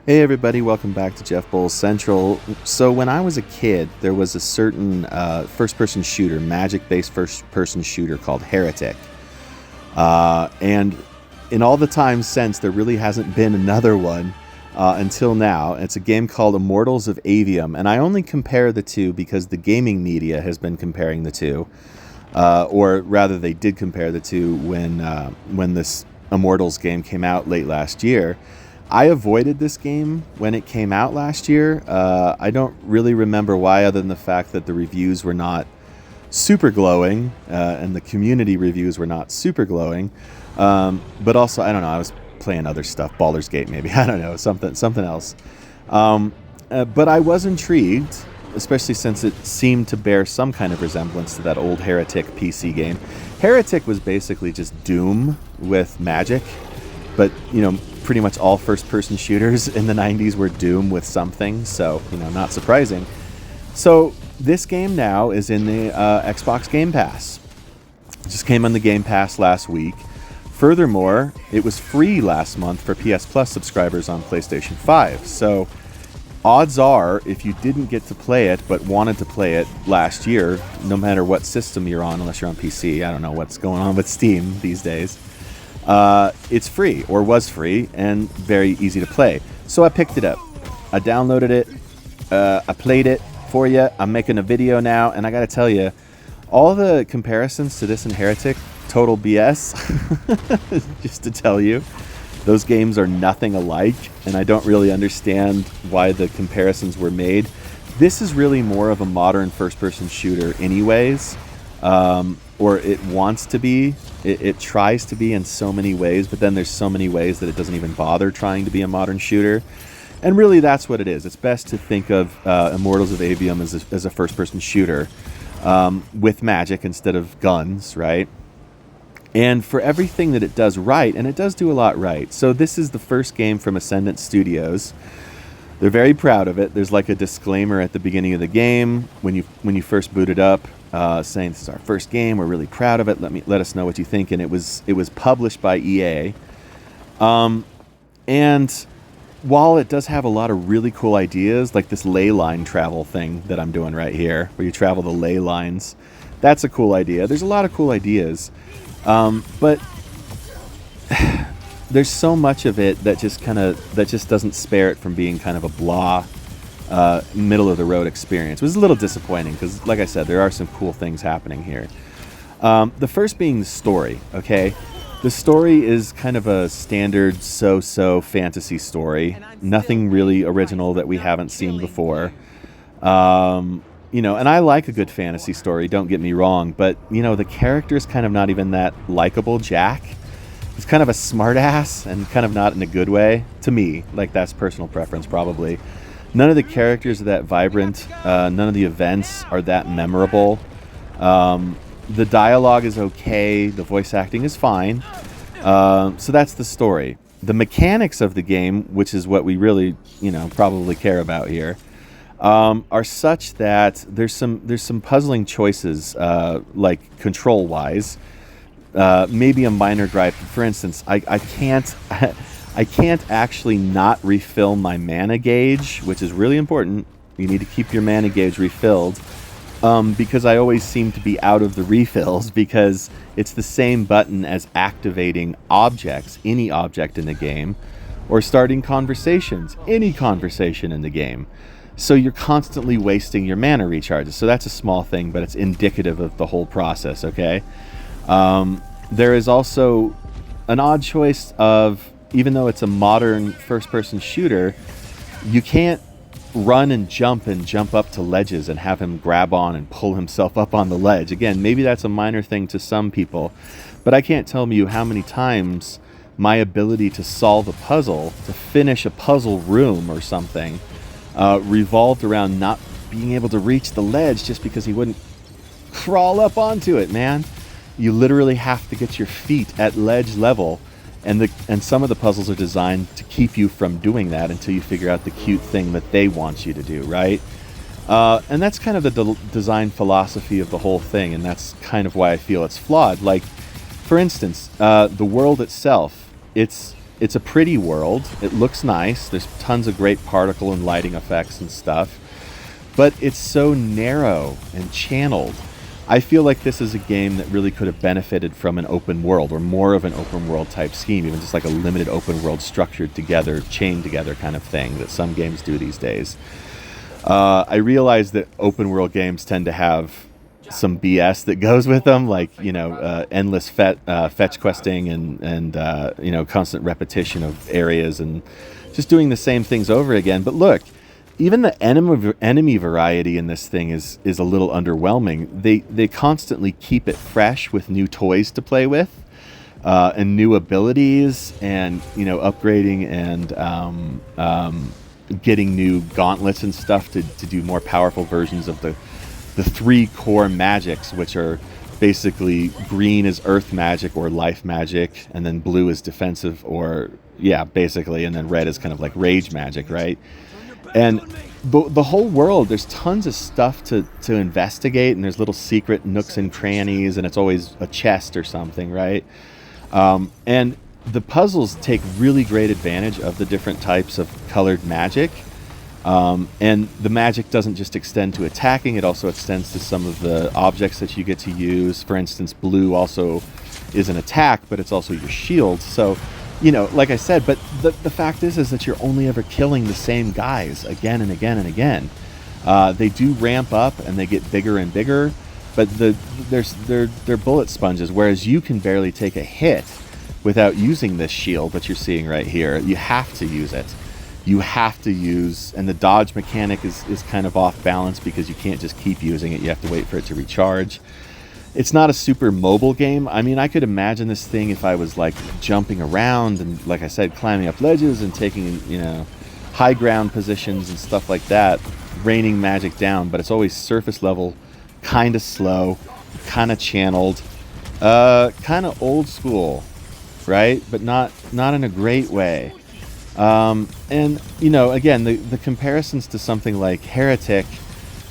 Hey everybody, welcome back to Jeff Bowles Central. So when I was a kid, there was a certain first-person shooter, magic-based first-person shooter called Heretic. And in all the time since, there really hasn't been another one until now. It's a game called Immortals of Aveum, and I only compare the two because the gaming media has been comparing the two. Or rather, they did compare the two when this Immortals game came out late last year. I avoided this game when it came out last year. I don't really remember why, other than the fact that the reviews were not super glowing, and the community reviews were not super glowing. But also, I don't know, I was playing other stuff, Baldur's Gate maybe, I don't know, something else. But I was intrigued, especially since it seemed to bear some kind of resemblance to that old Heretic PC game. Heretic was basically just Doom with magic, but, you know, pretty much all first-person shooters in the 90s were Doom with something, so, you know, not surprising. So this game now is in the Xbox Game Pass. It just came on the Game Pass last week. Furthermore, it was free last month for PS Plus subscribers on PlayStation 5. So odds are, if you didn't get to play it but wanted to play it last year, no matter what system you're on, unless you're on PC, I don't know what's going on with Steam these days, it's free, or was free, and very easy to play. So I picked it up. I downloaded it. I played it for you. I'm making a video now, and I gotta tell you, all the comparisons to this and Heretic, total BS. Just to tell you, those games are nothing alike, and I don't really understand why the comparisons were made. This is really more of a modern first-person shooter anyways, or it wants to be. It tries to be in so many ways, but then there's so many ways that it doesn't even bother trying to be a modern shooter. And really, that's what it is. It's best to think of Immortals of Aveum as a first-person shooter with magic instead of guns, right? And for everything that it does right, and it does do a lot right. So this is the first game from Ascendant Studios. They're very proud of it. There's like a disclaimer at the beginning of the game when you first boot it up, saying this is our first game. We're really proud of it. Let us know what you think. And it was published by EA. And while it does have a lot of really cool ideas, like this ley line travel thing that I'm doing right here, where you travel the ley lines, that's a cool idea. There's a lot of cool ideas, but there's so much of it that just doesn't spare it from being kind of a blah, middle of the road experience. It was a little disappointing because, like I said, there are some cool things happening here. The first being the story. Okay, the story is kind of a standard so-so fantasy story. Nothing really original that we haven't seen before. You know, and I like a good fantasy story. Don't get me wrong, but you know, the character is kind of not even that likable. Jack. He's kind of a smartass, and kind of not in a good way to me. Like, that's personal preference, probably. None of the characters are that vibrant. None of the events are that memorable. The dialogue is okay. The voice acting is fine. So that's the story. The mechanics of the game, which is what we really, you know, probably care about here, are such that there's some puzzling choices, like control-wise. Maybe a minor gripe. For instance, I can't actually not refill my mana gauge, which is really important. You need to keep your mana gauge refilled, because I always seem to be out of the refills, because it's the same button as activating objects, any object in the game, or starting conversations, any conversation in the game. So you're constantly wasting your mana recharges. So that's a small thing, but it's indicative of the whole process, okay? There is also an odd choice of, even though it's a modern first-person shooter, you can't run and jump up to ledges and have him grab on and pull himself up on the ledge. Again, maybe that's a minor thing to some people, but I can't tell you how many times my ability to solve a puzzle, to finish a puzzle room or something, revolved around not being able to reach the ledge just because he wouldn't crawl up onto it, man. You literally have to get your feet at ledge level, and some of the puzzles are designed to keep you from doing that until you figure out the cute thing that they want you to do, right? And that's kind of the design philosophy of the whole thing, and that's kind of why I feel it's flawed. Like, for instance, the world itself, it's a pretty world. It looks nice. There's tons of great particle and lighting effects and stuff, but it's so narrow and channeled. I feel like this is a game that really could have benefited from an open world, or more of an open world type scheme, even just like a limited open world structured together, chained together kind of thing that some games do these days. I realize that open world games tend to have some BS that goes with them, like, you know, endless fetch questing and you know, constant repetition of areas and just doing the same things over again. But look, even the enemy variety in this thing is a little underwhelming. They constantly keep it fresh with new toys to play with, and new abilities, and, you know, upgrading and getting new gauntlets and stuff to do more powerful versions of the 3 core magics, which are basically green is earth magic or life magic, and then blue is defensive, or yeah, basically, and then red is kind of like rage magic, right? And the whole world, there's tons of stuff to investigate, and there's little secret nooks and crannies, and it's always a chest or something, right? And the puzzles take really great advantage of the different types of colored magic. And the magic doesn't just extend to attacking, it also extends to some of the objects that you get to use. For instance, blue also is an attack, but it's also your shield. So, you know, like I said, but the fact is that you're only ever killing the same guys again and again and again. They do ramp up and they get bigger and bigger, but they're bullet sponges, whereas you can barely take a hit without using this shield that you're seeing right here. You have to use it. You have to use, and the dodge mechanic is kind of off balance because you can't just keep using it. You have to wait for it to recharge. It's not a super mobile game. I mean, I could imagine this thing if I was like jumping around and, like I said, climbing up ledges and taking, you know, high ground positions and stuff like that, raining magic down, but it's always surface level, kind of slow, kind of channeled, kind of old school, right? But not in a great way. And, you know, again, the comparisons to something like Heretic,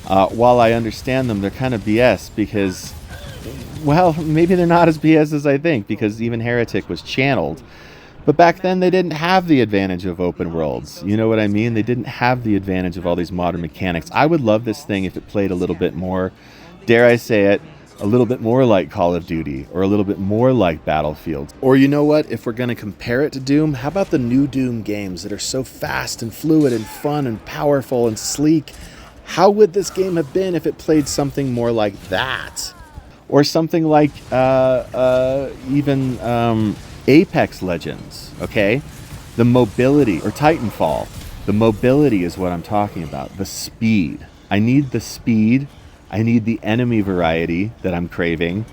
while I understand them, they're kind of BS because, well, maybe they're not as BS as I think, because even Heretic was channeled. But back then, they didn't have the advantage of open worlds. You know what I mean? They didn't have the advantage of all these modern mechanics. I would love this thing if it played a little bit more, dare I say it, a little bit more like Call of Duty, or a little bit more like Battlefield. Or you know what? If we're going to compare it to Doom, how about the new Doom games that are so fast and fluid and fun and powerful and sleek? How would this game have been if it played something more like that? Or something like even Apex Legends, okay? The mobility, or Titanfall. The mobility is what I'm talking about. The speed. I need the speed. I need the enemy variety that I'm craving.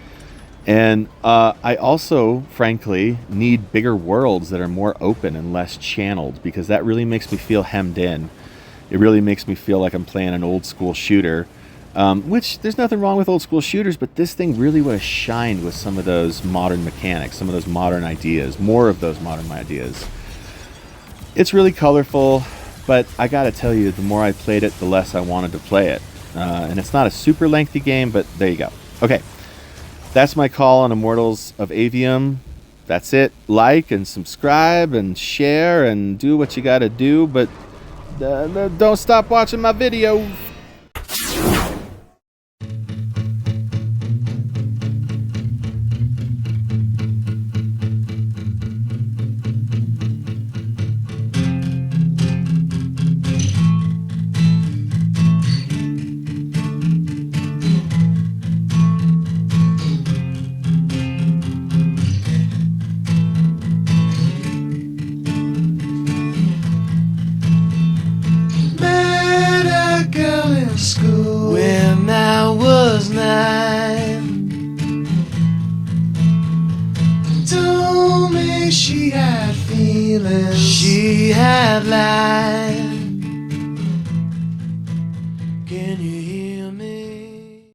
And I also, frankly, need bigger worlds that are more open and less channeled, because that really makes me feel hemmed in. It really makes me feel like I'm playing an old school shooter, which there's nothing wrong with old school shooters, but this thing really would have shined with some of those modern mechanics, some of those modern ideas, more of those modern ideas. It's really colorful, but I gotta tell you, the more I played it, the less I wanted to play it. And it's not a super lengthy game, but there you go. Okay, that's my call on Immortals of Aveum. That's it. Like and subscribe and share and do what you gotta do, but don't stop watching my videos. School when I was 9, told me she had feelings, she had lies.